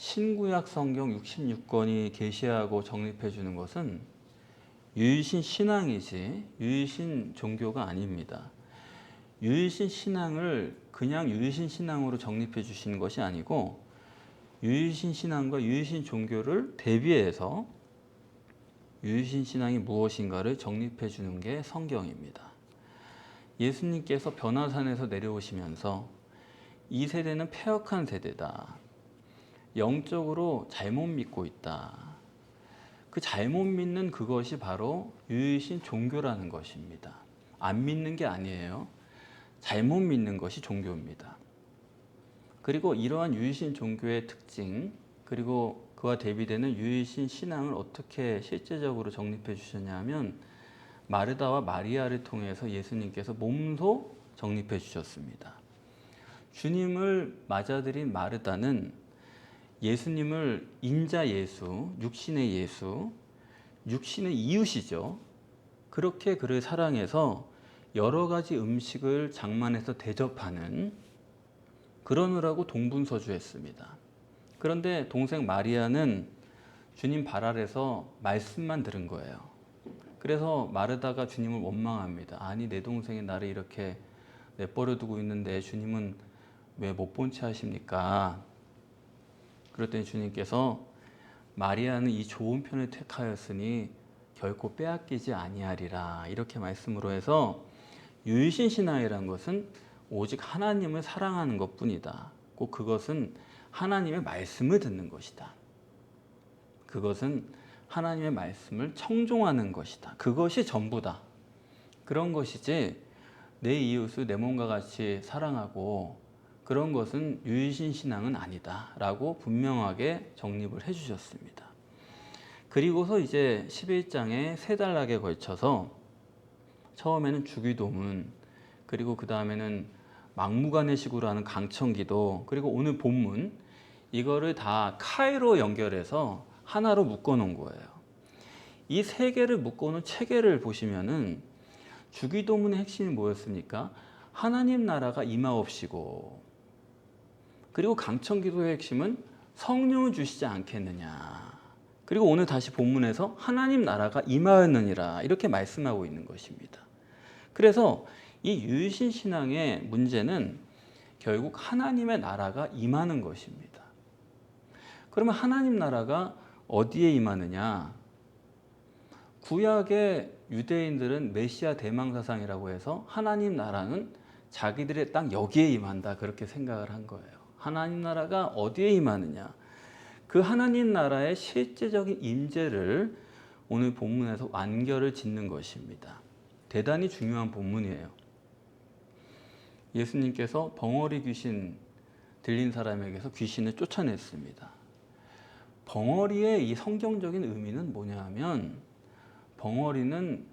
신구약 성경 66권이 계시하고 정립해 주는 것은 유일신 신앙이지 유일신 종교가 아닙니다. 유일신 신앙을 그냥 유일신 신앙으로 정립해 주시는 것이 아니고 유일신 신앙과 유일신 종교를 대비해서 유일신 신앙이 무엇인가를 정립해 주는 게 성경입니다. 예수님께서 변화산에서 내려오시면서 이 세대는 패역한 세대다. 영적으로 잘못 믿고 있다. 그 잘못 믿는 그것이 바로 유일신 종교라는 것입니다. 안 믿는 게 아니에요. 잘못 믿는 것이 종교입니다. 그리고 이러한 유일신 종교의 특징, 그리고 그와 대비되는 유일신 신앙을 어떻게 실제적으로 정립해 주셨냐면 마르다와 마리아를 통해서 예수님께서 몸소 정립해 주셨습니다. 주님을 맞아들인 마르다는 예수님을 인자 예수, 육신의 예수, 육신의 이웃이죠. 그렇게 그를 사랑해서 여러 가지 음식을 장만해서 대접하는 그러느라고 동분서주했습니다. 그런데 동생 마리아는 주님 발 아래서 말씀만 들은 거예요. 그래서 마르다가 주님을 원망합니다. 아니 내 동생이 나를 이렇게 내버려 두고 있는데 주님은 왜 못 본 채 하십니까? 그랬더니 주님께서 마리아는 이 좋은 편을 택하였으니 결코 빼앗기지 아니하리라 이렇게 말씀으로 해서 유일신 신앙이라는 것은 오직 하나님을 사랑하는 것뿐이다. 꼭 그것은 하나님의 말씀을 듣는 것이다. 그것은 하나님의 말씀을 청종하는 것이다. 그것이 전부다. 그런 것이지 내 이웃을 내 몸과 같이 사랑하고 그런 것은 유일신 신앙은 아니다 라고 분명하게 정립을 해주셨습니다. 그리고서 이제 11장에 세 단락에 걸쳐서 처음에는 주기도문, 그리고 그 다음에는 막무가내식으로 하는 강청기도, 그리고 오늘 본문 이거를 다 카이로 연결해서 하나로 묶어 놓은 거예요. 이 세 개를 묶어 놓은 체계를 보시면은 주기도문의 핵심이 뭐였습니까? 하나님 나라가 임하옵시고, 그리고 강청기도의 핵심은 성령을 주시지 않겠느냐. 그리고 오늘 다시 본문에서 하나님 나라가 임하였느니라 이렇게 말씀하고 있는 것입니다. 그래서 이 유일신 신앙의 문제는 결국 하나님의 나라가 임하는 것입니다. 그러면 하나님 나라가 어디에 임하느냐? 구약의 유대인들은 메시아 대망사상이라고 해서 하나님 나라는 자기들의 땅 여기에 임한다 그렇게 생각을 한 거예요. 하나님 나라가 어디에 임하느냐? 그 하나님 나라의 실제적인 임재를 오늘 본문에서 완결을 짓는 것입니다. 대단히 중요한 본문이에요. 예수님께서 벙어리 귀신 들린 사람에게서 귀신을 쫓아냈습니다. 벙어리의 이 성경적인 의미는 뭐냐 하면 벙어리는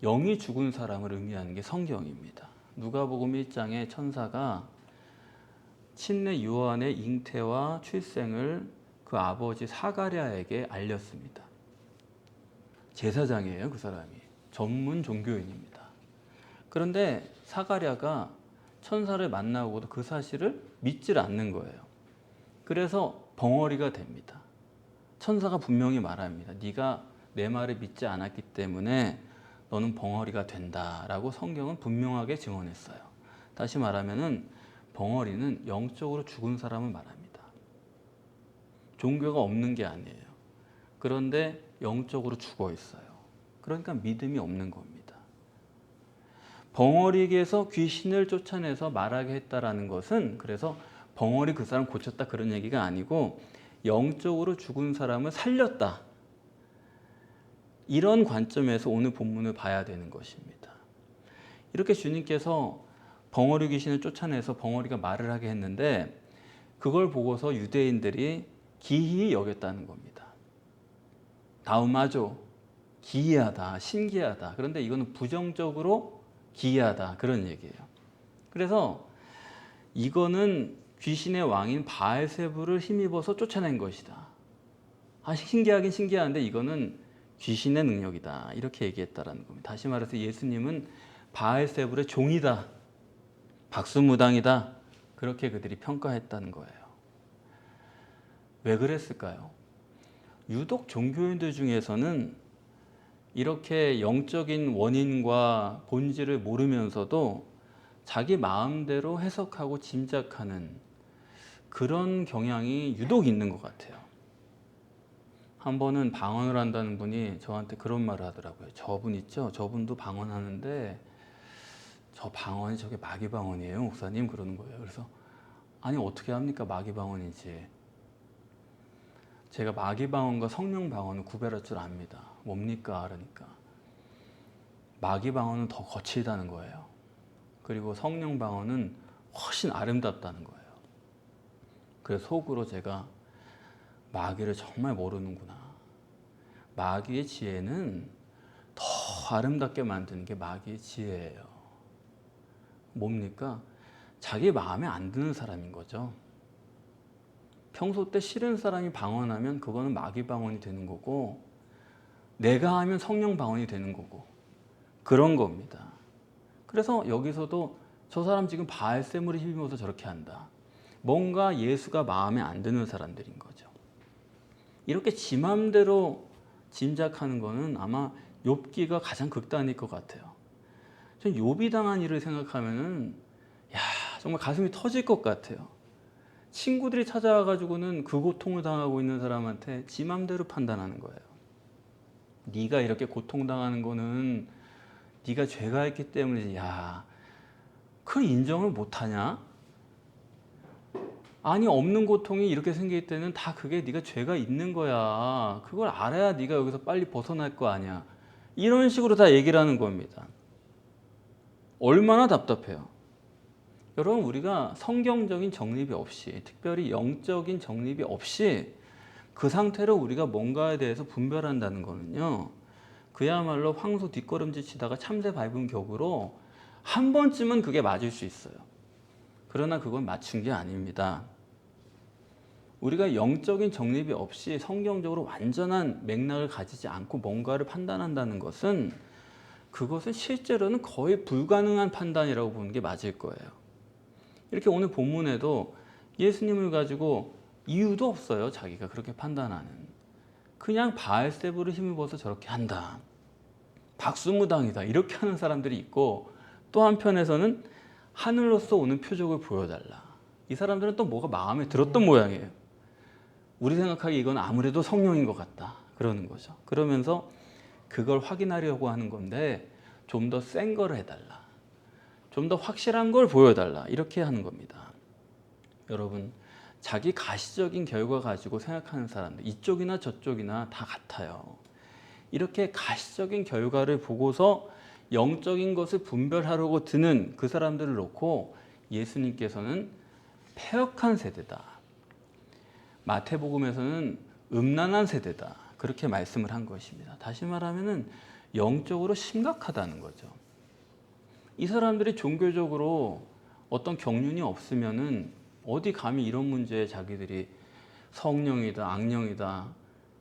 영이 죽은 사람을 의미하는 게 성경입니다. 누가복음 1장에 천사가 친내 요한의 잉태와 출생을 그 아버지 사가랴에게 알렸습니다. 제사장이에요, 그 사람이. 전문 종교인입니다. 그런데 사가랴가 천사를 만나고도 그 사실을 믿질 않는 거예요. 그래서 벙어리가 됩니다. 천사가 분명히 말합니다. 네가 내 말을 믿지 않았기 때문에 너는 벙어리가 된다라고 성경은 분명하게 증언했어요. 다시 말하면은 벙어리는 영적으로 죽은 사람을 말합니다. 종교가 없는 게 아니에요. 그런데 영적으로 죽어 있어요. 그러니까 믿음이 없는 겁니다. 벙어리에게서 귀신을 쫓아내서 말하게 했다라는 것은 그래서 벙어리 그 사람 고쳤다 그런 얘기가 아니고 영적으로 죽은 사람을 살렸다. 이런 관점에서 오늘 본문을 봐야 되는 것입니다. 이렇게 주님께서 벙어리 귀신을 쫓아내서 벙어리가 말을 하게 했는데 그걸 보고서 유대인들이 기이히 여겼다는 겁니다. 다음하죠. 기이하다, 신기하다. 그런데 이거는 부정적으로 기이하다 그런 얘기예요. 그래서 이거는 귀신의 왕인 바알세불을 힘입어서 쫓아낸 것이다. 신기하긴 신기한데 이거는 귀신의 능력이다. 이렇게 얘기했다라는 겁니다. 다시 말해서 예수님은 바알세불의 종이다. 박수무당이다. 그렇게 그들이 평가했다는 거예요. 왜 그랬을까요? 유독 종교인들 중에서는 이렇게 영적인 원인과 본질을 모르면서도 자기 마음대로 해석하고 짐작하는 그런 경향이 유독 있는 것 같아요. 한 번은 방언을 한다는 분이 저한테 그런 말을 하더라고요. 저분 있죠? 저분도 방언하는데 저 방언이 저게 마귀 방언이에요, 목사님? 그러는 거예요. 그래서 아니 어떻게 합니까? 마귀 방언이지. 제가 마귀 방언과 성령 방언을 구별할 줄 압니다. 뭡니까? 그러니까 마귀 방언은 더 거칠다는 거예요. 그리고 성령 방언은 훨씬 아름답다는 거예요. 그래서 속으로 제가 마귀를 정말 모르는구나. 마귀의 지혜는 더 아름답게 만드는 게 마귀의 지혜예요. 뭡니까? 자기 마음에 안 드는 사람인 거죠. 평소 때 싫은 사람이 방언하면 그거는 마귀 방언이 되는 거고, 내가 하면 성령 방언이 되는 거고, 그런 겁니다. 그래서 여기서도 저 사람 지금 바알세물에 힘입어서 저렇게 한다. 뭔가 예수가 마음에 안 드는 사람들인 거죠. 이렇게 지 맘대로 짐작하는 거는 아마 욥기가 가장 극단일 것 같아요. 전 욥이 당한 일을 생각하면은 야, 정말 가슴이 터질 것 같아요. 친구들이 찾아와가지고는 그 고통을 당하고 있는 사람한테 지 맘대로 판단하는 거예요. 네가 이렇게 고통당하는 거는 네가 죄가 있기 때문이지. 야, 그걸 인정을 못하냐? 아니 없는 고통이 이렇게 생길 때는 다 그게 네가 죄가 있는 거야. 그걸 알아야 네가 여기서 빨리 벗어날 거 아니야. 이런 식으로 다 얘기를 하는 겁니다. 얼마나 답답해요. 여러분, 우리가 성경적인 정립이 없이, 특별히 영적인 정립이 없이 그 상태로 우리가 뭔가에 대해서 분별한다는 거는요, 그야말로 황소 뒷걸음질 치다가 참새 밟은 격으로 한 번쯤은 그게 맞을 수 있어요. 그러나 그건 맞춘 게 아닙니다. 우리가 영적인 정립이 없이 성경적으로 완전한 맥락을 가지지 않고 뭔가를 판단한다는 것은, 그것은 실제로는 거의 불가능한 판단이라고 보는 게 맞을 거예요. 이렇게 오늘 본문에도 예수님을 가지고 이유도 없어요. 자기가 그렇게 판단하는. 그냥 바알세불을 힘입어서 저렇게 한다. 박수무당이다. 이렇게 하는 사람들이 있고, 또 한편에서는 하늘로서 오는 표적을 보여달라. 이 사람들은 또 뭐가 마음에 들었던 모양이에요. 우리 생각하기에 이건 아무래도 성령인 것 같다. 그러는 거죠. 그러면서 그걸 확인하려고 하는 건데 좀 더 센 걸 해달라. 좀 더 확실한 걸 보여달라. 이렇게 하는 겁니다. 여러분, 자기 가시적인 결과 가지고 생각하는 사람들, 이쪽이나 저쪽이나 다 같아요. 이렇게 가시적인 결과를 보고서 영적인 것을 분별하려고 드는 그 사람들을 놓고 예수님께서는 패역한 세대다. 마태복음에서는 음란한 세대다. 그렇게 말씀을 한 것입니다. 다시 말하면 영적으로 심각하다는 거죠. 이 사람들이 종교적으로 어떤 경륜이 없으면은 어디 감히 이런 문제에 자기들이 성령이다, 악령이다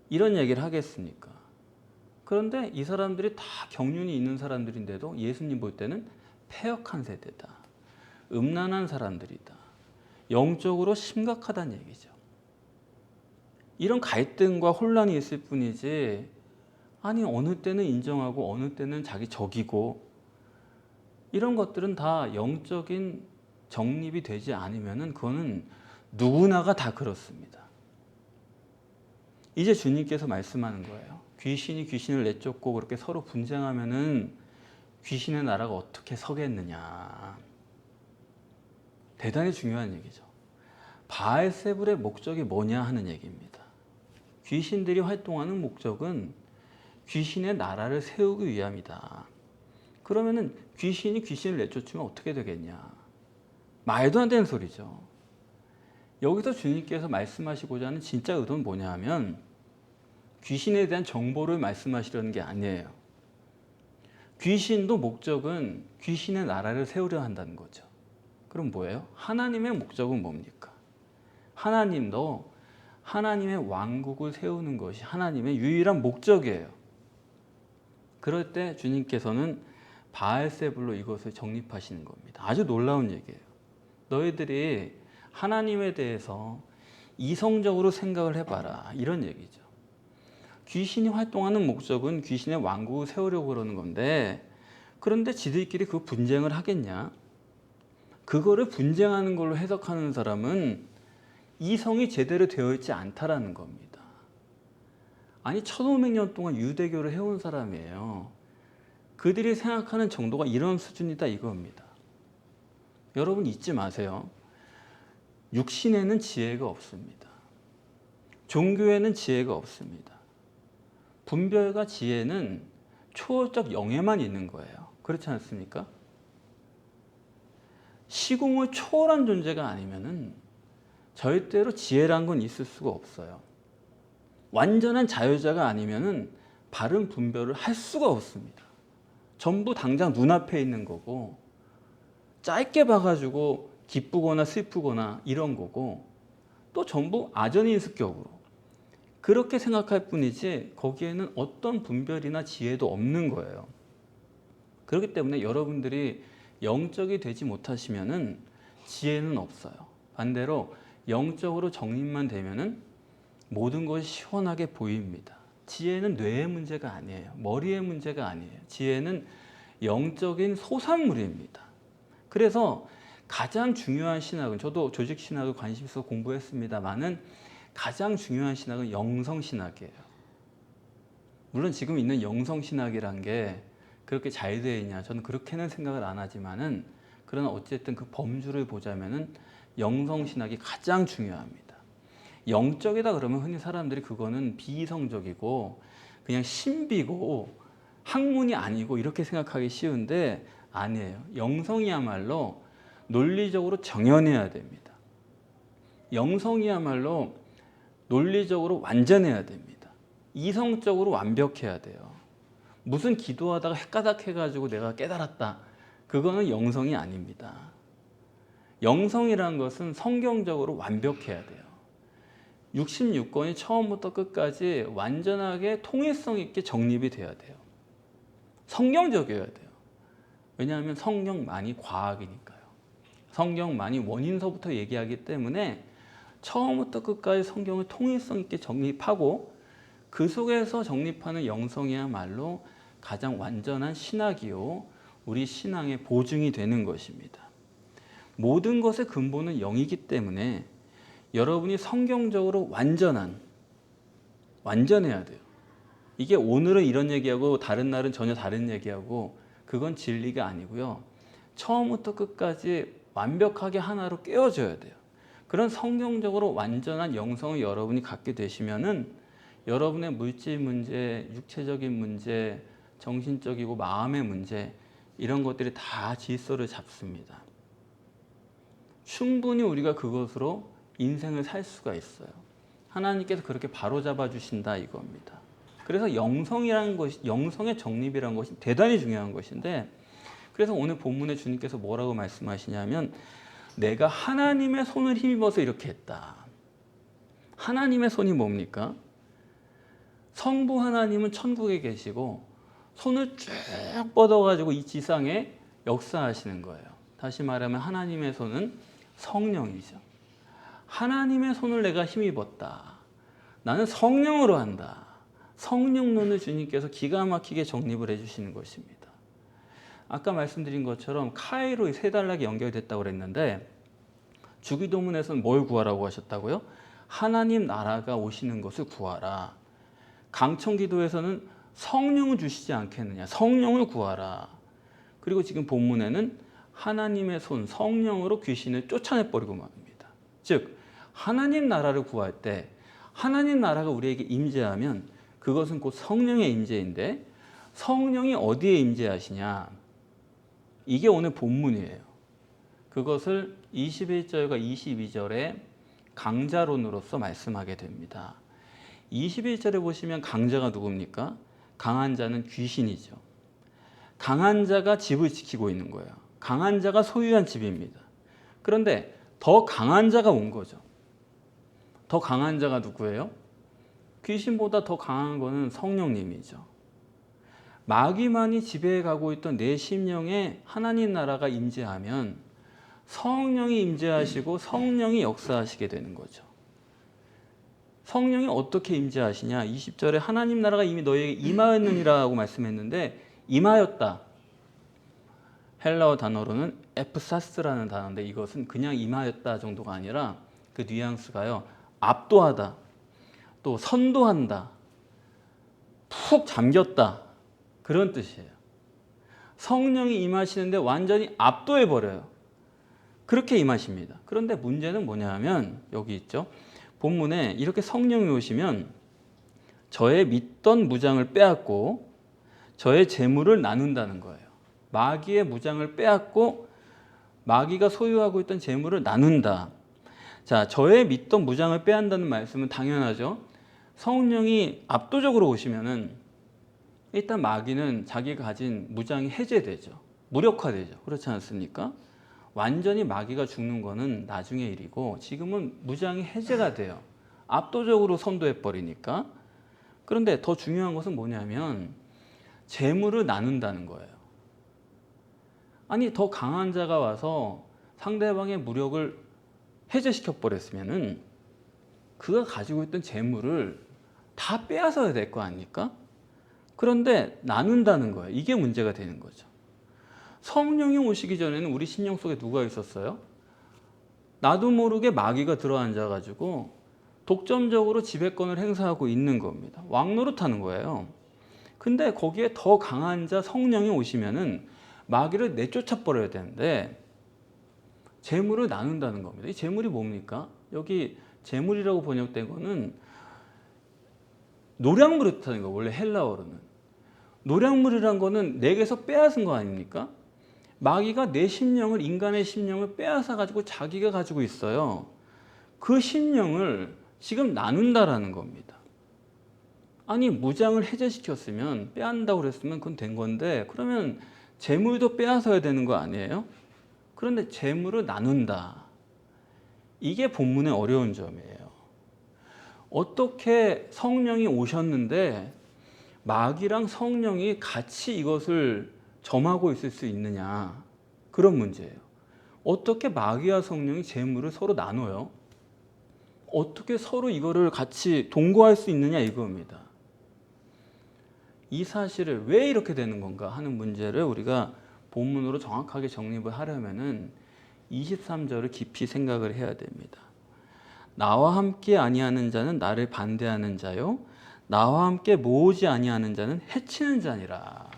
이런 얘기를 하겠습니까? 그런데 이 사람들이 다 경륜이 있는 사람들인데도 예수님 볼 때는 패역한 세대다. 음란한 사람들이다. 영적으로 심각하다는 얘기죠. 이런 갈등과 혼란이 있을 뿐이지, 아니 어느 때는 인정하고 어느 때는 자기 적이고, 이런 것들은 다 영적인 정립이 되지 않으면은 그거는 누구나가 다 그렇습니다. 이제 주님께서 말씀하는 거예요. 귀신이 귀신을 내쫓고 그렇게 서로 분쟁하면은 귀신의 나라가 어떻게 서겠느냐. 대단히 중요한 얘기죠. 바알세불의 목적이 뭐냐 하는 얘기입니다. 귀신들이 활동하는 목적은 귀신의 나라를 세우기 위함이다. 그러면은 귀신이 귀신을 내쫓으면 어떻게 되겠냐? 말도 안 되는 소리죠. 여기서 주님께서 말씀하시고자 하는 진짜 의도는 뭐냐 하면 귀신에 대한 정보를 말씀하시려는 게 아니에요. 귀신도 목적은 귀신의 나라를 세우려 한다는 거죠. 그럼 뭐예요? 하나님의 목적은 뭡니까? 하나님도 하나님의 왕국을 세우는 것이 하나님의 유일한 목적이에요. 그럴 때 주님께서는 바알세불로 이것을 정립하시는 겁니다. 아주 놀라운 얘기예요. 너희들이 하나님에 대해서 이성적으로 생각을 해봐라, 이런 얘기죠. 귀신이 활동하는 목적은 귀신의 왕국을 세우려고 그러는 건데, 그런데 지들끼리 그 분쟁을 하겠냐? 그거를 분쟁하는 걸로 해석하는 사람은 이성이 제대로 되어 있지 않다라는 겁니다. 아니 1500년 동안 유대교를 해온 사람이에요. 그들이 생각하는 정도가 이런 수준이다 이겁니다. 여러분 잊지 마세요. 육신에는 지혜가 없습니다. 종교에는 지혜가 없습니다. 분별과 지혜는 초월적 영에만 있는 거예요. 그렇지 않습니까? 시공을 초월한 존재가 아니면은 절대로 지혜란 건 있을 수가 없어요. 완전한 자유자가 아니면은 바른 분별을 할 수가 없습니다. 전부 당장 눈앞에 있는 거고, 짧게 봐가지고 기쁘거나 슬프거나 이런 거고, 또 전부 아전인수격으로 그렇게 생각할 뿐이지 거기에는 어떤 분별이나 지혜도 없는 거예요. 그렇기 때문에 여러분들이 영적이 되지 못하시면은 지혜는 없어요. 반대로 영적으로 정립만 되면은 모든 것이 시원하게 보입니다. 지혜는 뇌의 문제가 아니에요. 머리의 문제가 아니에요. 지혜는 영적인 소산물입니다. 그래서 가장 중요한 신학은, 저도 조직신학을 관심 있어서 공부했습니다만은 가장 중요한 신학은 영성신학이에요. 물론 지금 있는 영성신학이란 게 그렇게 잘 되어 있냐, 저는 그렇게는 생각을 안 하지만은, 그러나 어쨌든 그 범주를 보자면은 영성신학이 가장 중요합니다. 영적이다 그러면 흔히 사람들이 그거는 비이성적이고 그냥 신비고 학문이 아니고 이렇게 생각하기 쉬운데 아니에요. 영성이야말로 논리적으로 정연해야 됩니다. 영성이야말로 논리적으로 완전해야 됩니다. 이성적으로 완벽해야 돼요. 무슨 기도하다가 헷가닥해가지고 내가 깨달았다, 그거는 영성이 아닙니다. 영성이란 것은 성경적으로 완벽해야 돼요. 66권이 처음부터 끝까지 완전하게 통일성 있게 정립이 돼야 돼요. 성경적이어야 돼요. 왜냐하면 성경만이 과학이니까요. 성경만이 원인서부터 얘기하기 때문에 처음부터 끝까지 성경을 통일성 있게 정립하고 그 속에서 정립하는 영성이야말로 가장 완전한 신학이요, 우리 신앙의 보증이 되는 것입니다. 모든 것의 근본은 영이기 때문에 여러분이 성경적으로 완전해야 돼요. 이게 오늘은 이런 얘기하고 다른 날은 전혀 다른 얘기하고 그건 진리가 아니고요. 처음부터 끝까지 완벽하게 하나로 깨어져야 돼요. 그런 성경적으로 완전한 영성을 여러분이 갖게 되시면은 여러분의 물질 문제, 육체적인 문제, 정신적이고 마음의 문제, 이런 것들이 다 질서를 잡습니다. 충분히 우리가 그것으로 인생을 살 수가 있어요. 하나님께서 그렇게 바로잡아 주신다 이겁니다. 그래서 영성이라는 것이, 영성의 정립이라는 것이 대단히 중요한 것인데, 그래서 오늘 본문에 주님께서 뭐라고 말씀하시냐면 내가 하나님의 손을 힘입어서 이렇게 했다. 하나님의 손이 뭡니까? 성부 하나님은 천국에 계시고 손을 쭉 뻗어가지고 이 지상에 역사하시는 거예요. 다시 말하면 하나님의 손은 성령이죠. 하나님의 손을 내가 힘입었다. 나는 성령으로 한다. 성령론을 주님께서 기가 막히게 정립을 해주시는 것입니다. 아까 말씀드린 것처럼 카이로의 세 단락이 연결됐다고 그랬는데 주기도문에서는 뭘 구하라고 하셨다고요? 하나님 나라가 오시는 것을 구하라. 강청기도에서는 성령을 주시지 않겠느냐, 성령을 구하라. 그리고 지금 본문에는 하나님의 손, 성령으로 귀신을 쫓아내버리고 말입니다. 즉 하나님 나라를 구할 때 하나님 나라가 우리에게 임재하면 그것은 곧 성령의 임재인데, 성령이 어디에 임재하시냐, 이게 오늘 본문이에요. 그것을 21절과 22절에 강자론으로서 말씀하게 됩니다. 21절에 보시면 강자가 누굽니까? 강한 자는 귀신이죠. 강한 자가 집을 지키고 있는 거예요. 강한 자가 소유한 집입니다. 그런데 더 강한 자가 온 거죠. 더 강한 자가 누구예요? 귀신보다 더 강한 거는 성령님이죠. 마귀만이 지배해가고 있던 내 심령에 하나님 나라가 임재하면 성령이 임재하시고 성령이 역사하시게 되는 거죠. 성령이 어떻게 임재하시냐? 20절에 하나님 나라가 이미 너희에게 임하였느니라고 말씀했는데 임하였다. 헬라어 단어로는 에프사스라는 단어인데 이것은 그냥 임하였다 정도가 아니라 그 뉘앙스가요. 압도하다. 또 선도한다. 푹 잠겼다. 그런 뜻이에요. 성령이 임하시는데 완전히 압도해버려요. 그렇게 임하십니다. 그런데 문제는 뭐냐 하면 여기 있죠. 본문에 이렇게 성령이 오시면 저의 믿던 무장을 빼앗고 저의 재물을 나눈다는 거예요. 마귀의 무장을 빼앗고 마귀가 소유하고 있던 재물을 나눈다. 자, 저의 믿던 무장을 빼앗는다는 말씀은 당연하죠. 성령이 압도적으로 오시면은 일단 마귀는 자기가 가진 무장이 해제되죠. 무력화되죠. 그렇지 않습니까? 완전히 마귀가 죽는 거는 나중의 일이고 지금은 무장이 해제가 돼요. 압도적으로 선도해버리니까. 그런데 더 중요한 것은 뭐냐면 재물을 나눈다는 거예요. 아니 더 강한 자가 와서 상대방의 무력을 해제시켜 버렸으면은 그가 가지고 있던 재물을 다 빼앗아야 될 거 아닙니까? 그런데 나눈다는 거예요. 이게 문제가 되는 거죠. 성령이 오시기 전에는 우리 심령 속에 누가 있었어요? 나도 모르게 마귀가 들어앉아가지고 독점적으로 지배권을 행사하고 있는 겁니다. 왕노릇하는 거예요. 근데 거기에 더 강한 자 성령이 오시면은 마귀를 내쫓아 버려야 되는데 재물을 나눈다는 겁니다. 이 재물이 뭡니까? 여기 재물이라고 번역된 거는 노량물이라는 거 원래 헬라어로는. 노량물이란 거는 내게서 빼앗은 거 아닙니까? 마귀가 내 심령을 인간의 심령을 빼앗아 가지고 자기가 가지고 있어요. 그 심령을 지금 나눈다라는 겁니다. 아니 무장을 해제시켰으면 빼앗는다고 그랬으면 그건 된 건데 그러면 재물도 빼앗아야 되는 거 아니에요? 그런데 재물을 나눈다. 이게 본문의 어려운 점이에요. 어떻게 성령이 오셨는데 마귀랑 성령이 같이 이것을 점하고 있을 수 있느냐. 그런 문제예요. 어떻게 마귀와 성령이 재물을 서로 나눠요? 어떻게 서로 이거를 같이 동거할 수 있느냐 이겁니다. 이 사실을 왜 이렇게 되는 건가 하는 문제를 우리가 본문으로 정확하게 정립을 하려면은 23절을 깊이 생각을 해야 됩니다. 나와 함께 아니하는 자는 나를 반대하는 자요 나와 함께 모으지 아니하는 자는 해치는 자니라.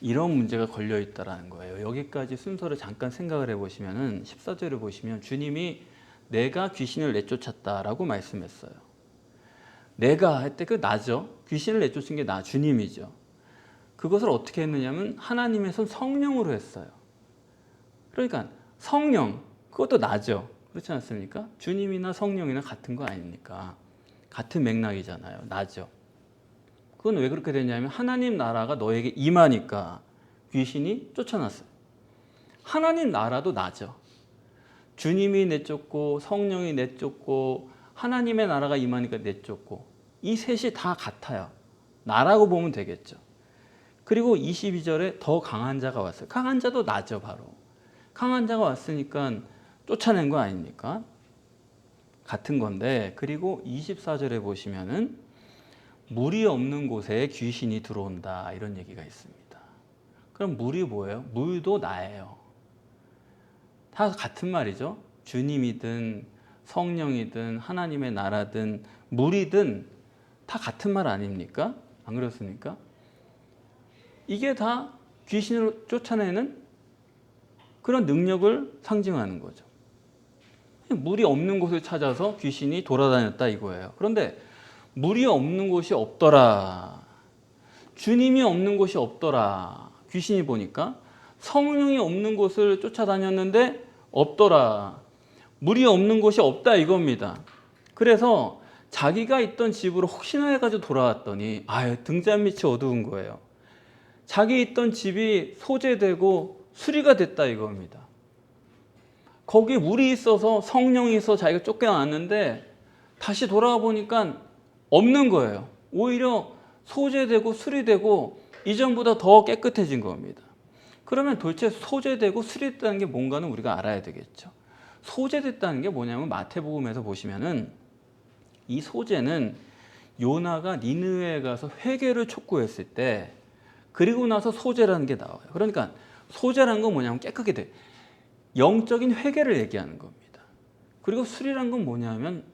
이런 문제가 걸려 있다라는 거예요. 여기까지 순서를 잠깐 생각을 해보시면은 14절을 보시면 주님이 내가 귀신을 내쫓았다라고 말씀했어요. 내가 할 때 그 나죠. 귀신을 내쫓은 게 나, 주님이죠. 그것을 어떻게 했느냐면 하나님의 손 성령으로 했어요. 그러니까 성령, 그것도 나죠. 그렇지 않습니까? 주님이나 성령이나 같은 거 아닙니까? 같은 맥락이잖아요. 나죠. 그건 왜 그렇게 되냐면 하나님 나라가 너에게 임하니까 귀신이 쫓아났어요. 하나님 나라도 나죠. 주님이 내쫓고 성령이 내쫓고 하나님의 나라가 임하니까 내쫓고 이 셋이 다 같아요. 나라고 보면 되겠죠. 그리고 22절에 더 강한 자가 왔어요. 강한 자도 나죠. 바로. 강한 자가 왔으니까 쫓아낸 거 아닙니까? 같은 건데 그리고 24절에 보시면은 물이 없는 곳에 귀신이 들어온다 이런 얘기가 있습니다. 그럼 물이 뭐예요? 물도 나예요. 다 같은 말이죠. 주님이든 성령이든 하나님의 나라든 물이든 다 같은 말 아닙니까? 안 그렇습니까? 이게 다 귀신을 쫓아내는 그런 능력을 상징하는 거죠. 물이 없는 곳을 찾아서 귀신이 돌아다녔다 이거예요. 그런데 물이 없는 곳이 없더라. 주님이 없는 곳이 없더라. 귀신이 보니까 성령이 없는 곳을 쫓아다녔는데 없더라. 물이 없는 곳이 없다 이겁니다. 그래서 자기가 있던 집으로 혹시나 해가지고 돌아왔더니 등잔 밑이 어두운 거예요. 자기 있던 집이 소재되고 수리가 됐다 이겁니다. 거기에 물이 있어서 성령이 있어 자기가 쫓겨났는데 다시 돌아와 보니까 없는 거예요. 오히려 소재되고 수리되고 이전보다 더 깨끗해진 겁니다. 그러면 도대체 소재되고 수리됐다는 게 뭔가는 우리가 알아야 되겠죠. 소재됐다는 게 뭐냐면 마태복음에서 보시면은 이 소재는 요나가 니느웨에 가서 회개를 촉구했을 때, 그리고 나서 소재라는 게 나와요. 그러니까 소재라는 건 뭐냐면 깨끗게 돼. 영적인 회개를 얘기하는 겁니다. 그리고 술이란 건 뭐냐면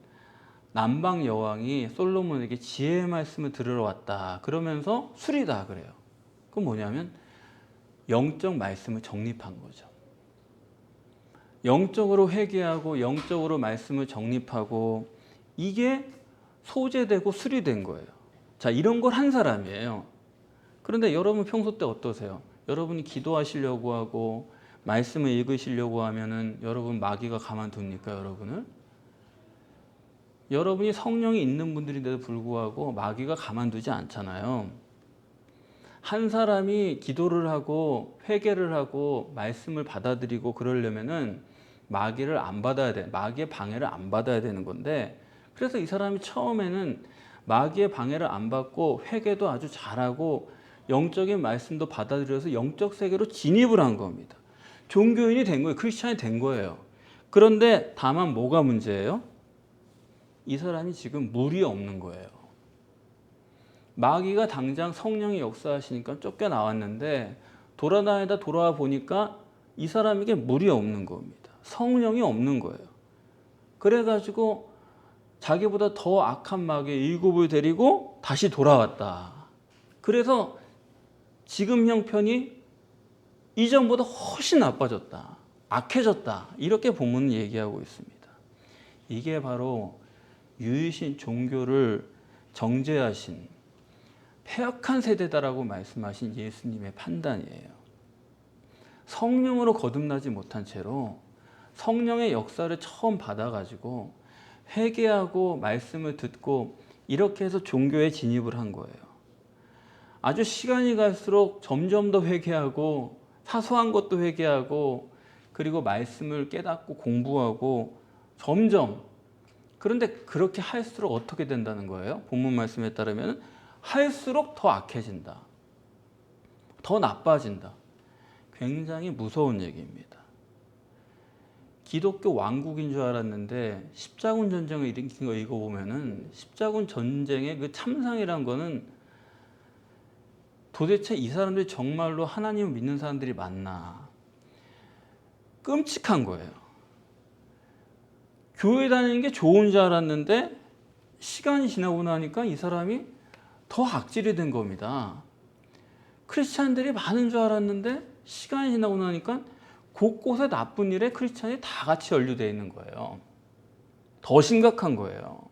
남방 여왕이 솔로몬에게 지혜의 말씀을 들으러 왔다 그러면서 술이다 그래요. 그건 뭐냐면 영적 말씀을 정립한 거죠. 영적으로 회개하고 영적으로 말씀을 정립하고 이게 소재되고 술이 된 거예요. 자, 이런 걸 한 사람이에요. 그런데 여러분 평소 때 어떠세요? 여러분이 기도하시려고 하고 말씀을 읽으시려고 하면은 여러분 마귀가 가만둡니까, 여러분을? 여러분이 성령이 있는 분들인데도 불구하고 마귀가 가만두지 않잖아요. 한 사람이 기도를 하고 회개를 하고 말씀을 받아들이고 그러려면은 마귀를 안 받아야 돼. 마귀의 방해를 안 받아야 되는 건데, 그래서 이 사람이 처음에는 마귀의 방해를 안 받고 회개도 아주 잘하고 영적인 말씀도 받아들여서 영적 세계로 진입을 한 겁니다. 종교인이 된 거예요. 크리스찬이 된 거예요. 그런데 다만 뭐가 문제예요? 이 사람이 지금 물이 없는 거예요. 마귀가 당장 성령이 역사하시니까 쫓겨나왔는데 돌아다니다 돌아와 보니까 이 사람에게 물이 없는 겁니다. 성령이 없는 거예요. 그래가지고 자기보다 더 악한 마귀 일곱을 데리고 다시 돌아왔다. 그래서 지금 형편이 이전보다 훨씬 나빠졌다. 악해졌다. 이렇게 본문은 얘기하고 있습니다. 이게 바로 유일신 종교를 정죄하신 패역한 세대다라고 말씀하신 예수님의 판단이에요. 성령으로 거듭나지 못한 채로 성령의 역사를 처음 받아가지고 회개하고 말씀을 듣고 이렇게 해서 종교에 진입을 한 거예요. 아주 시간이 갈수록 점점 더 회개하고 사소한 것도 회개하고 그리고 말씀을 깨닫고 공부하고 점점, 그런데 그렇게 할수록 어떻게 된다는 거예요? 본문 말씀에 따르면 할수록 더 악해진다. 더 나빠진다. 굉장히 무서운 얘기입니다. 기독교 왕국인 줄 알았는데 십자군 전쟁을 일으킨 거 읽어보면은 십자군 전쟁의 그 참상이란 거는 도대체 이 사람들이 정말로 하나님을 믿는 사람들이 맞나? 끔찍한 거예요. 교회 다니는 게 좋은 줄 알았는데 시간이 지나고 나니까 이 사람이 더 악질이 된 겁니다. 크리스찬들이 많은 줄 알았는데 시간이 지나고 나니까 곳곳에 나쁜 일에 크리스찬이 다 같이 연루되어 있는 거예요. 더 심각한 거예요.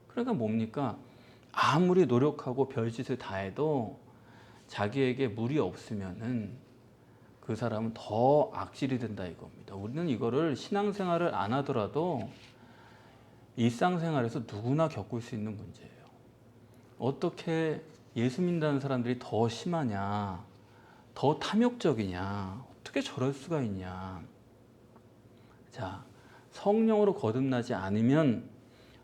그러니까 뭡니까? 아무리 노력하고 별짓을 다 해도 자기에게 물이 없으면은 그 사람은 더 악질이 된다 이겁니다. 우리는 이거를 신앙생활을 안 하더라도 일상생활에서 누구나 겪을 수 있는 문제예요. 어떻게 예수 믿는 사람들이 더 심하냐, 더 탐욕적이냐, 어떻게 저럴 수가 있냐. 자, 성령으로 거듭나지 않으면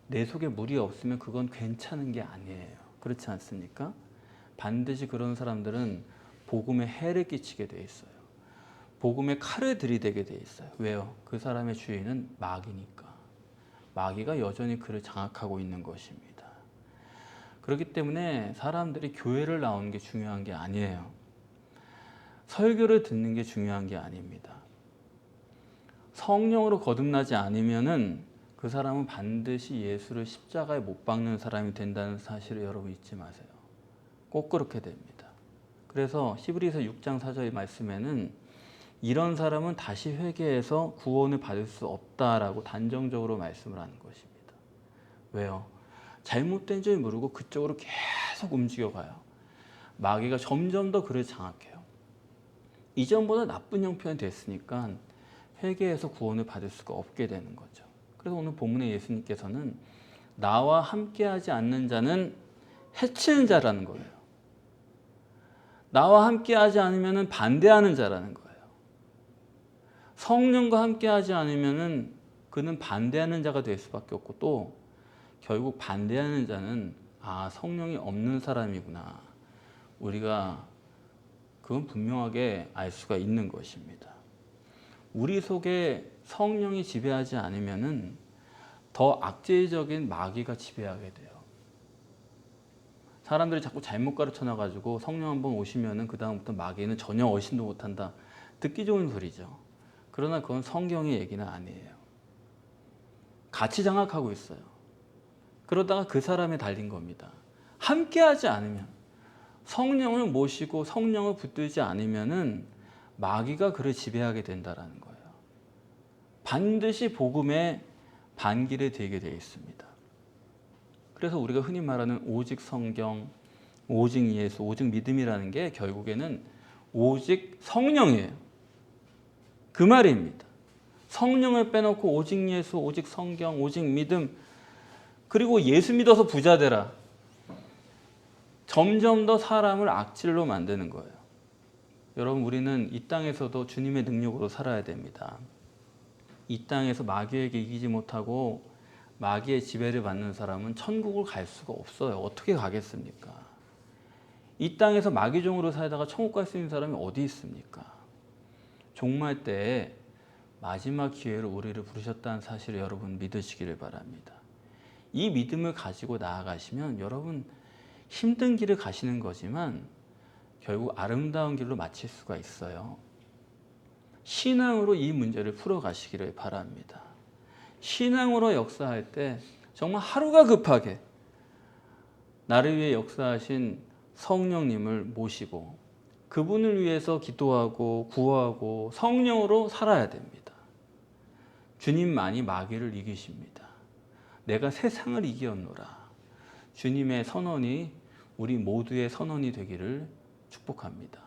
내 속에 물이 없으면 그건 괜찮은 게 아니에요. 그렇지 않습니까? 반드시 그런 사람들은 복음에 해를 끼치게 돼 있어요. 복음에 칼을 들이대게 돼 있어요. 왜요? 그 사람의 주인은 마귀니까. 마귀가 여전히 그를 장악하고 있는 것입니다. 그렇기 때문에 사람들이 교회를 나오는 게 중요한 게 아니에요. 설교를 듣는 게 중요한 게 아닙니다. 성령으로 거듭나지 않으면은 그 사람은 반드시 예수를 십자가에 못 박는 사람이 된다는 사실을 여러분 잊지 마세요. 꼭 그렇게 됩니다. 그래서 히브리서 6장 4절 말씀에는 이런 사람은 다시 회개해서 구원을 받을 수 없다라고 단정적으로 말씀을 하는 것입니다. 왜요? 잘못된 줄 모르고 그쪽으로 계속 움직여가요. 마귀가 점점 더 그를 장악해요. 이전보다 나쁜 형편이 됐으니까 회개해서 구원을 받을 수가 없게 되는 거죠. 그래서 오늘 본문에 예수님께서는 나와 함께하지 않는 자는 해치는 자라는 거예요. 나와 함께하지 않으면 반대하는 자라는 거예요. 성령과 함께하지 않으면 그는 반대하는 자가 될 수밖에 없고 또 결국 반대하는 자는 성령이 없는 사람이구나. 우리가 그건 분명하게 알 수가 있는 것입니다. 우리 속에 성령이 지배하지 않으면은 더 악재적인 마귀가 지배하게 돼요. 사람들이 자꾸 잘못 가르쳐 놔가지고 성령 한번 오시면은 그 다음부터 마귀는 전혀 어신도 못한다. 듣기 좋은 소리죠. 그러나 그건 성경의 얘기는 아니에요. 같이 장악하고 있어요. 그러다가 그 사람에 달린 겁니다. 함께하지 않으면, 성령을 모시고 성령을 붙들지 않으면은 마귀가 그를 지배하게 된다라는 거예요. 반드시 복음의 반기를 들게 되어 있습니다. 그래서 우리가 흔히 말하는 오직 성경, 오직 예수, 오직 믿음이라는 게 결국에는 오직 성령이에요. 그 말입니다. 성령을 빼놓고 오직 예수, 오직 성경, 오직 믿음, 그리고 예수 믿어서 부자 되라. 점점 더 사람을 악질로 만드는 거예요. 여러분, 우리는 이 땅에서도 주님의 능력으로 살아야 됩니다. 이 땅에서 마귀에게 이기지 못하고 마귀의 지배를 받는 사람은 천국을 갈 수가 없어요. 어떻게 가겠습니까? 이 땅에서 마귀종으로 살다가 천국 갈 수 있는 사람이 어디 있습니까? 종말 때에 마지막 기회로 우리를 부르셨다는 사실을 여러분 믿으시기를 바랍니다. 이 믿음을 가지고 나아가시면 여러분 힘든 길을 가시는 거지만 결국 아름다운 길로 마칠 수가 있어요. 신앙으로 이 문제를 풀어가시기를 바랍니다. 신앙으로 역사할 때 정말 하루가 급하게 나를 위해 역사하신 성령님을 모시고 그분을 위해서 기도하고 구하고 성령으로 살아야 됩니다. 주님만이 마귀를 이기십니다. 내가 세상을 이기었노라. 주님의 선언이 우리 모두의 선언이 되기를 축복합니다.